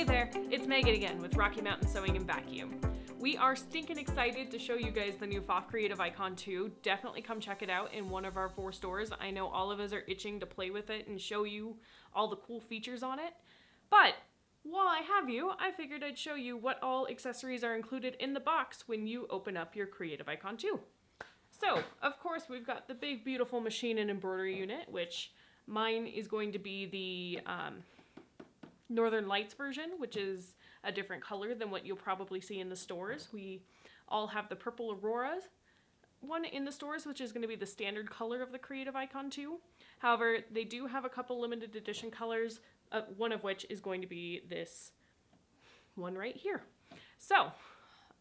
Hey there, it's Megan again with Rocky Mountain Sewing and Vacuum. We are stinking excited to show you guys the new Pfaff Creative Icon 2. Definitely come check it out in one of our 4 stores. I know all of us are itching to play with it and show you all the cool features on it. But while I have you, I figured I'd show you what all accessories are included in the box when you open up your Creative Icon 2. So, of course, we've got the big, beautiful machine and embroidery unit, which mine is going to be the Northern Lights version, which is a different color than what you'll probably see in the stores. We all have the Purple Aurora one in the stores, which is going to be the standard color of the Creative Icon 2. However, they do have a couple limited edition colors, one of which is going to be this one right here. So,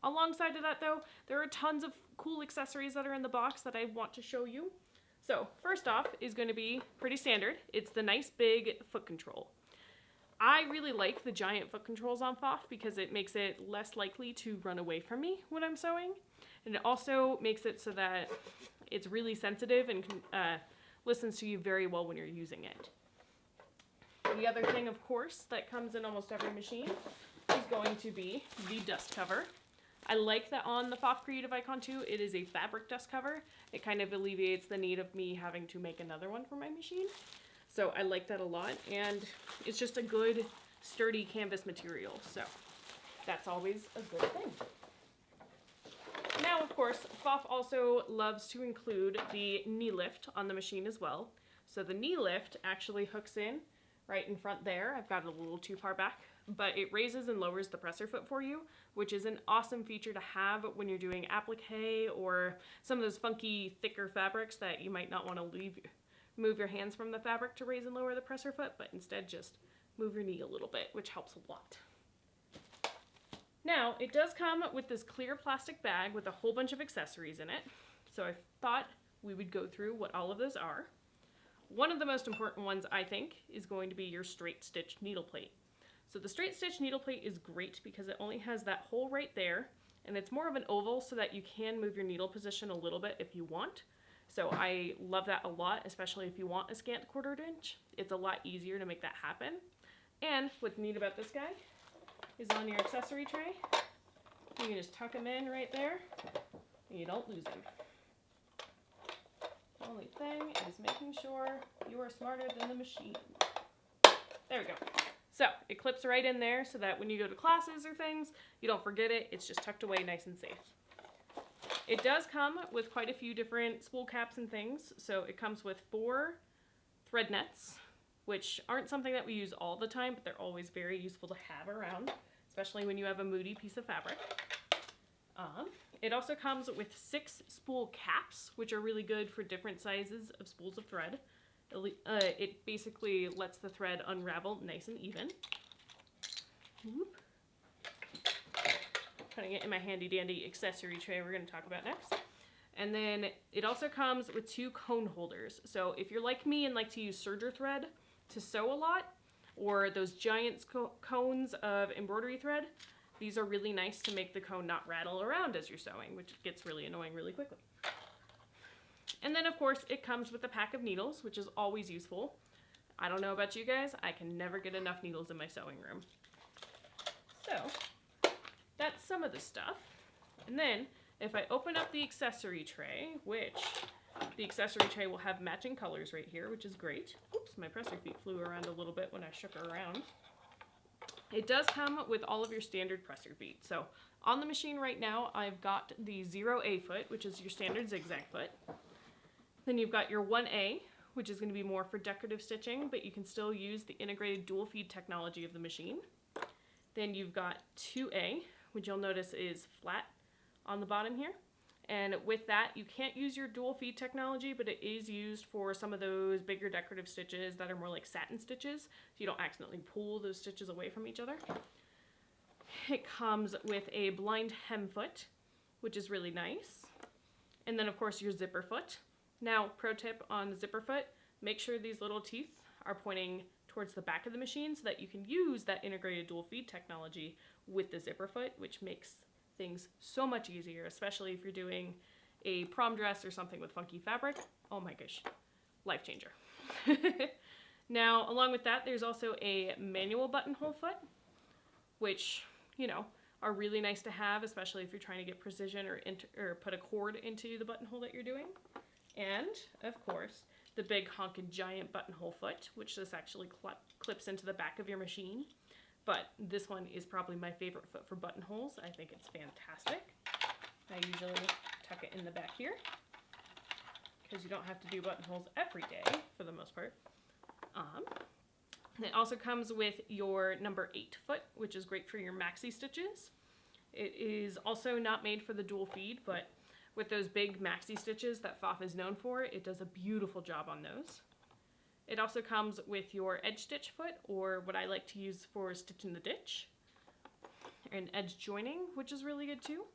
alongside of that though, there are tons of cool accessories that are in the box that I want to show you. So, first off is going to be pretty standard. It's the nice big foot control. I really like the giant foot controls on Pfaff because it makes it less likely to run away from me when I'm sewing. And it also makes it so that it's really sensitive and listens to you very well when you're using it. The other thing, of course, that comes in almost every machine is going to be the dust cover. I like that on the Pfaff Creative Icon 2, it is a fabric dust cover. It kind of alleviates the need of me having to make another one for my machine. So I like that a lot, and it's just a good, sturdy canvas material, so that's always a good thing. Now, of course, Pfaff also loves to include the knee lift on the machine as well. So the knee lift actually hooks in right in front there. I've got it a little too far back, but it raises and lowers the presser foot for you, which is an awesome feature to have when you're doing applique or some of those funky, thicker fabrics that you might not want to move your hands from the fabric to raise and lower the presser foot, but instead just move your knee a little bit, which helps a lot. Now, it does come with this clear plastic bag with a whole bunch of accessories in it, so I thought we would go through what all of those are. One of the most important ones, I think, is going to be your straight stitch needle plate. So the straight stitch needle plate is great because it only has that hole right there, and it's more of an oval so that you can move your needle position a little bit if you want. So I love that a lot, especially if you want a scant 1/4 inch. It's a lot easier to make that happen. And what's neat about this guy is on your accessory tray, you can just tuck them in right there, and you don't lose them. The only thing is making sure you are smarter than the machine. There we go. So it clips right in there so that when you go to classes or things, you don't forget it. It's just tucked away nice and safe. It does come with quite a few different spool caps and things. So it comes with 4 thread nets, which aren't something that we use all the time, but they're always very useful to have around, especially when you have a moody piece of fabric. It also comes with 6 spool caps, which are really good for different sizes of spools of thread. It basically lets the thread unravel nice and even. Whoop. Putting it in my handy dandy accessory tray we're going to talk about next. And then it also comes with 2 cone holders. So if you're like me and like to use serger thread to sew a lot, or those giant cones of embroidery thread, these are really nice to make the cone not rattle around as you're sewing, which gets really annoying really quickly. And then of course it comes with a pack of needles, which is always useful. I don't know about you guys, I can never get enough needles in my sewing room. So that's some of the stuff. And then if I open up the accessory tray, which the accessory tray will have matching colors right here, which is great. Oops, my presser feet flew around a little bit when I shook her around. It does come with all of your standard presser feet. So on the machine right now, I've got the 0A foot, which is your standard zigzag foot. Then you've got your 1A, which is going to be more for decorative stitching, but you can still use the integrated dual feed technology of the machine. Then you've got 2A, which you'll notice is flat on the bottom here. And with that, you can't use your dual feed technology, but it is used for some of those bigger decorative stitches that are more like satin stitches, so you don't accidentally pull those stitches away from each other. It comes with a blind hem foot, which is really nice. And then of course your zipper foot. Now, pro tip on the zipper foot, make sure these little teeth are pointing towards the back of the machine so that you can use that integrated dual feed technology with the zipper foot, which makes things so much easier, especially if you're doing a prom dress or something with funky fabric. Oh my gosh, life changer. Now, along with that, there's also a manual buttonhole foot, which, you know, are really nice to have, especially if you're trying to get precision or put a cord into the buttonhole that you're doing. And, of course, the big honkin' giant buttonhole foot, which this actually clips into the back of your machine. But this one is probably my favorite foot for buttonholes. I think it's fantastic. I usually tuck it in the back here, because you don't have to do buttonholes every day, for the most part. It also comes with your number 8 foot, which is great for your maxi stitches. It is also not made for the dual feed, but with those big maxi stitches that Pfaff is known for, it does a beautiful job on those. It also comes with your edge stitch foot, or what I like to use for stitching the ditch, and edge joining, which is really good too.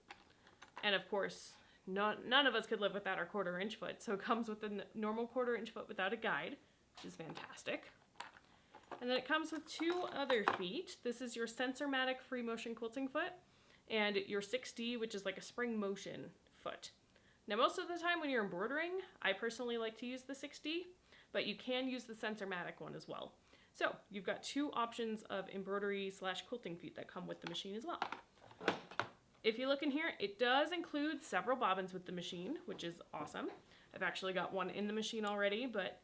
And of course, none of us could live without our 1/4 inch foot, so it comes with a normal 1/4 inch foot without a guide, which is fantastic. And then it comes with 2 other feet. This is your Sensor Matic free motion quilting foot, and your 6D, which is like a spring motion foot. Now, most of the time when you're embroidering, I personally like to use the 6D, but you can use the Sensor Matic one as well. So you've got 2 options of embroidery / quilting feet that come with the machine as well. If you look in here, it does include several bobbins with the machine, which is awesome. I've actually got one in the machine already, but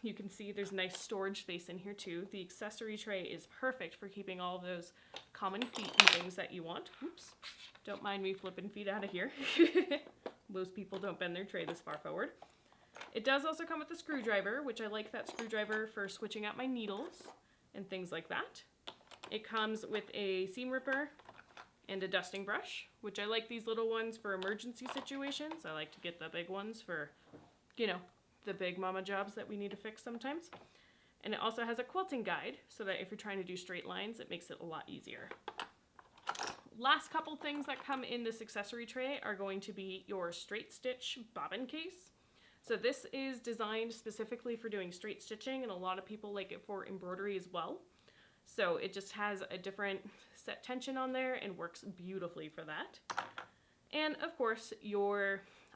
you can see there's nice storage space in here too. The accessory tray is perfect for keeping all of those common feet and things that you want. Oops, don't mind me flipping feet out of here. Most people don't bend their tray this far forward. It does also come with a screwdriver, which I like that screwdriver for switching out my needles and things like that. It comes with a seam ripper and a dusting brush, which I like these little ones for emergency situations. I like to get the big ones for, you know, the big mama jobs that we need to fix sometimes. And it also has a quilting guide, so that if you're trying to do straight lines, it makes it a lot easier. Last couple things that come in this accessory tray are going to be your straight stitch bobbin case. So this is designed specifically for doing straight stitching, and a lot of people like it for embroidery as well. So it just has a different set tension on there and works beautifully for that. And of course,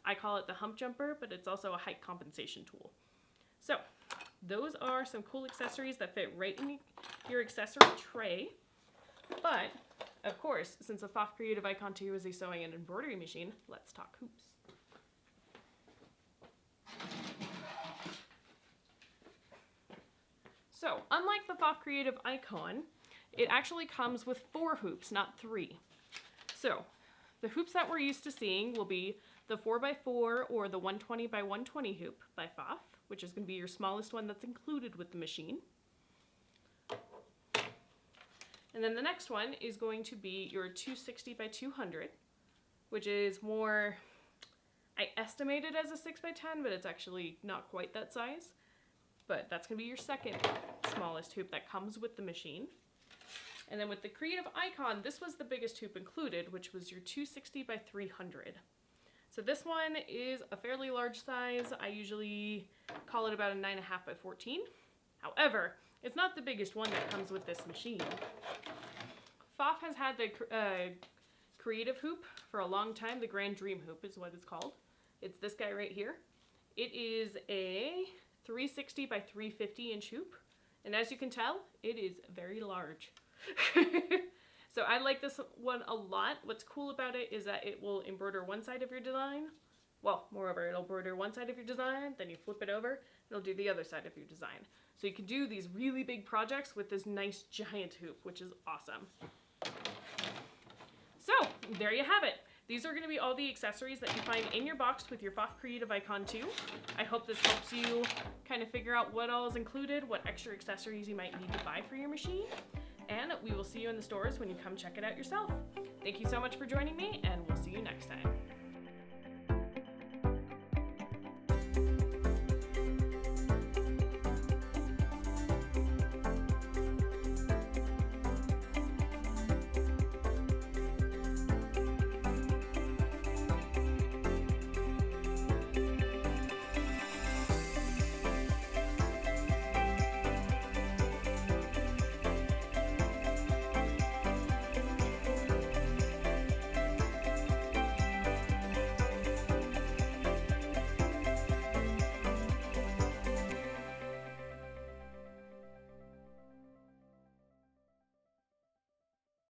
I call it the hump jumper, but it's also a height compensation tool. So those are some cool accessories that fit right in your accessory tray. But of course, since the Pfaff Creative Icon 2 is a sewing and embroidery machine, let's talk hoops. So unlike the Pfaff Creative Icon, it actually comes with 4 hoops, not 3. So the hoops that we're used to seeing will be the 4x4 or the 120 by 120 hoop by Pfaff, which is going to be your smallest one that's included with the machine. And then the next one is going to be your 260 by 200, which is more, I estimate it as a 6x10, but it's actually not quite that size. But that's going to be your second smallest hoop that comes with the machine. And then with the Creative Icon, this was the biggest hoop included, which was your 260 by 300. So this one is a fairly large size. I usually call it about a 9.5 by 14. However, it's not the biggest one that comes with this machine. Pfaff has had the Creative hoop for a long time. The Grand Dream hoop is what it's called. It's this guy right here. It is a 360 by 350 inch hoop. And as you can tell, it is very large. So I like this one a lot. What's cool about it is that it will embroider one side of your design. Well, moreover, it'll embroider one side of your design, then you flip it over, it'll do the other side of your design. So you can do these really big projects with this nice giant hoop, which is awesome. So there you have it. These are going to be all the accessories that you find in your box with your Pfaff Creative Icon 2. I hope this helps you kind of figure out what all is included, what extra accessories you might need to buy for your machine. And we will see you in the stores when you come check it out yourself. Thank you so much for joining me, and we'll see you next time.